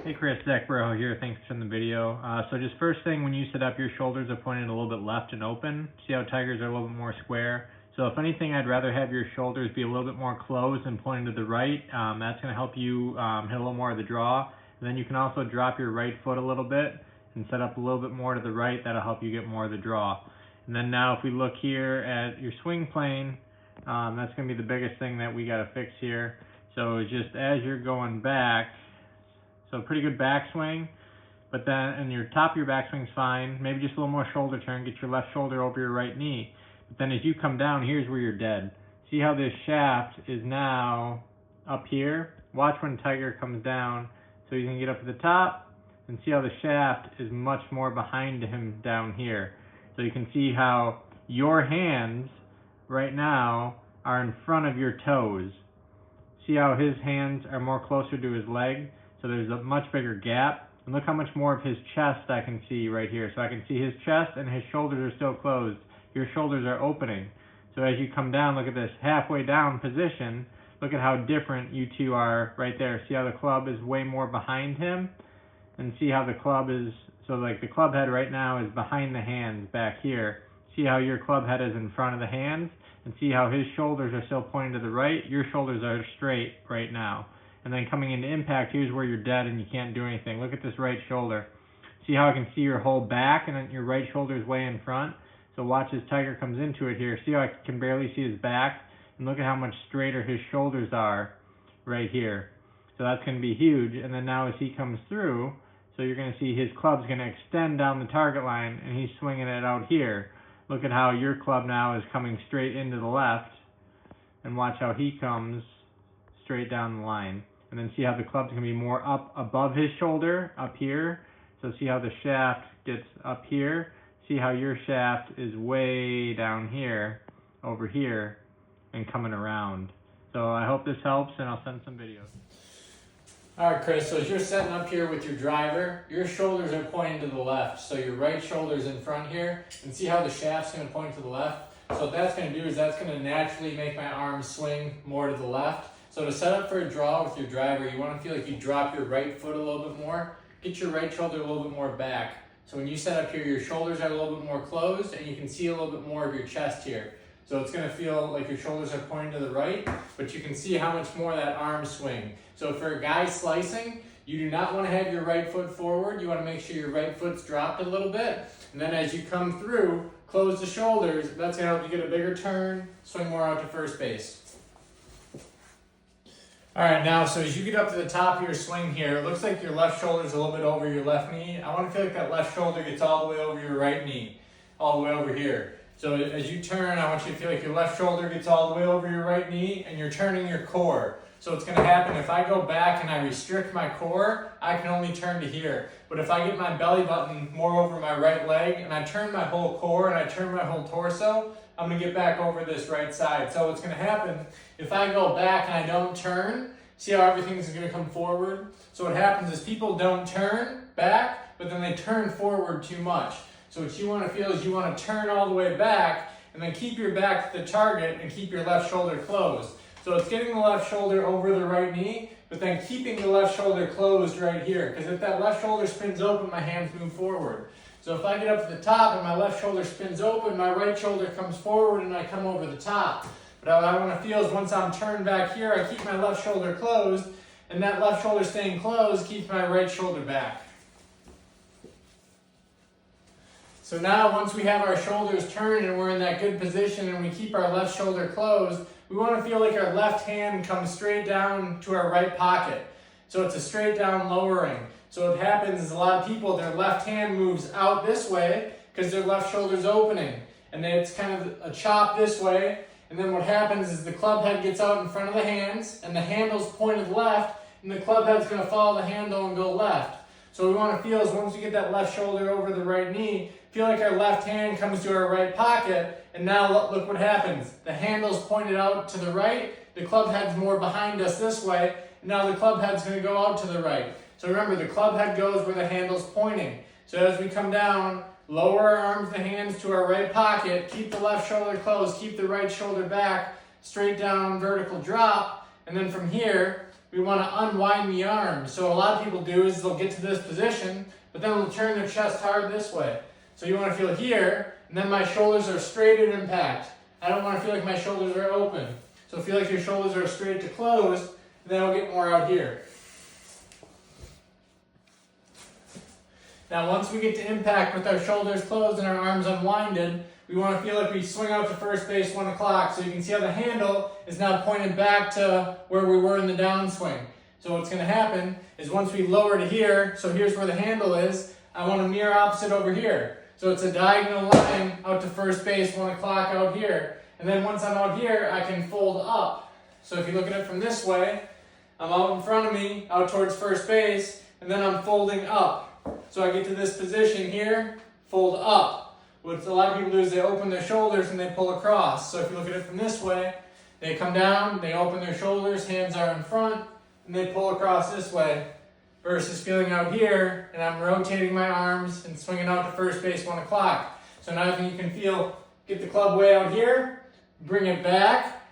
Hey Chris, Zachberhow here. Thanks for the video. So just first thing, when you sit up, your shoulders are pointed a little bit left and open. See how tigers are a little bit more square? So if anything, I'd rather have your shoulders be a little bit more closed and pointing to the right. That's going to help you hit a little more of the draw. And then you can also drop your right foot a little bit and set up a little bit more to the right. That'll help you get more of the draw. And then now if we look here at your swing plane, that's going to be the biggest thing that we got to fix here. So just as you're going back, so pretty good backswing, but then, and your top of your backswing's fine, maybe just a little more shoulder turn, get your left shoulder over your right knee. But then as you come down, here's where you're dead. See how this shaft is now up here? Watch when Tiger comes down, so you can get up to the top, and see how the shaft is much more behind him down here. So you can see how your hands right now are in front of your toes. See how his hands are more closer to his leg? So there's a much bigger gap. And look how much more of his chest I can see right here. So I can see his chest and his shoulders are still closed. Your shoulders are opening. So as you come down, look at this halfway down position. Look at how different you two are right there. See how the club is way more behind him? And see how the club is, so like the club head right now is behind the hands back here. See how your club head is in front of the hands? And see how his shoulders are still pointing to the right? Your shoulders are straight right now. And then coming into impact, here's where you're dead and you can't do anything. Look at this right shoulder. See how I can see your whole back and then your right shoulder is way in front? So watch as Tiger comes into it here. See how I can barely see his back? And look at how much straighter his shoulders are right here. So that's going to be huge. And then now as he comes through, so you're going to see his club's going to extend down the target line and he's swinging it out here. Look at how your club now is coming straight into the left. And watch how he comes straight down the line. And then see how the club's going to be more up above his shoulder, up here. So see how the shaft gets up here. See how your shaft is way down here, over here, and coming around. So I hope this helps, and I'll send some videos. All right, Chris, so as you're setting up here with your driver, your shoulders are pointing to the left. So your right shoulder's in front here, and see how the shaft's going to point to the left? So what that's going to do is that's going to naturally make my arms swing more to the left. So to set up for a draw with your driver, you want to feel like you drop your right foot a little bit more. Get your right shoulder a little bit more back. So when you set up here, your shoulders are a little bit more closed and you can see a little bit more of your chest here. So it's going to feel like your shoulders are pointing to the right, but you can see how much more that arm swing. So for a guy slicing, you do not want to have your right foot forward. You want to make sure your right foot's dropped a little bit. And then as you come through, close the shoulders. That's going to help you get a bigger turn, swing more out to first base. All right, now, so as you get up to the top of your swing here, it looks like your left shoulder is a little bit over your left knee. I want to feel like that left shoulder gets all the way over your right knee, all the way over here. So as you turn, I want you to feel like your left shoulder gets all the way over your right knee and you're turning your core. So what's going to happen, if I go back and I restrict my core, I can only turn to here. But if I get my belly button more over my right leg and I turn my whole core and I turn my whole torso, I'm going to get back over this right side. So what's going to happen, if I go back and I don't turn, see how everything's going to come forward? So what happens is people don't turn back, but then they turn forward too much. So what you want to feel is you want to turn all the way back and then keep your back to the target and keep your left shoulder closed. So it's getting the left shoulder over the right knee, but then keeping the left shoulder closed right here. Because if that left shoulder spins open, my hands move forward. So if I get up to the top and my left shoulder spins open, my right shoulder comes forward and I come over the top. But what I want to feel is once I'm turned back here, I keep my left shoulder closed, and that left shoulder staying closed keeps my right shoulder back. So now once we have our shoulders turned and we're in that good position and we keep our left shoulder closed, we want to feel like our left hand comes straight down to our right pocket. So it's a straight down lowering. So what happens is a lot of people, their left hand moves out this way because their left shoulder's opening. And then it's kind of a chop this way. And then what happens is the club head gets out in front of the hands and the handle's pointed left and the club head's going to follow the handle and go left. So what we want to feel is once we get that left shoulder over the right knee, feel like our left hand comes to our right pocket, and now look what happens. The handle's pointed out to the right, the club head's more behind us this way, and now the club head's going to go out to the right. So remember, the club head goes where the handle's pointing. So as we come down, lower our arms and hands to our right pocket, keep the left shoulder closed, keep the right shoulder back, straight down vertical drop, and then from here, we want to unwind the arms. So what a lot of people do is they'll get to this position, but then they'll turn their chest hard this way. So you want to feel here, and then my shoulders are straight at impact. I don't want to feel like my shoulders are open. So feel like your shoulders are straight to closed, and then I'll get more out here. Now once we get to impact with our shoulders closed and our arms unwinded, we want to feel like we swing out to first base 1 o'clock. So you can see how the handle is now pointed back to where we were in the downswing. So what's going to happen is once we lower to here, so here's where the handle is, I want to mirror opposite over here. So it's a diagonal line out to first base 1 o'clock out here. And then once I'm out here, I can fold up. So if you look at it from this way, I'm out in front of me, out towards first base, and then I'm folding up. So I get to this position here, fold up. What a lot of people do is they open their shoulders and they pull across. So if you look at it from this way, they come down, they open their shoulders, hands are in front, and they pull across this way. Versus feeling out here, and I'm rotating my arms and swinging out to first base 1 o'clock. So now you can feel, get the club way out here, bring it back,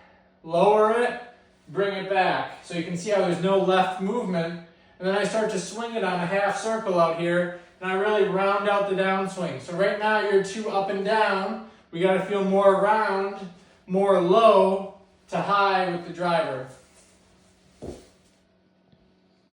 lower it, bring it back. So you can see how there's no left movement. And then I start to swing it on a half circle out here, and I really round out the downswing. So right now you're too up and down. We got to feel more round, more low to high with the driver.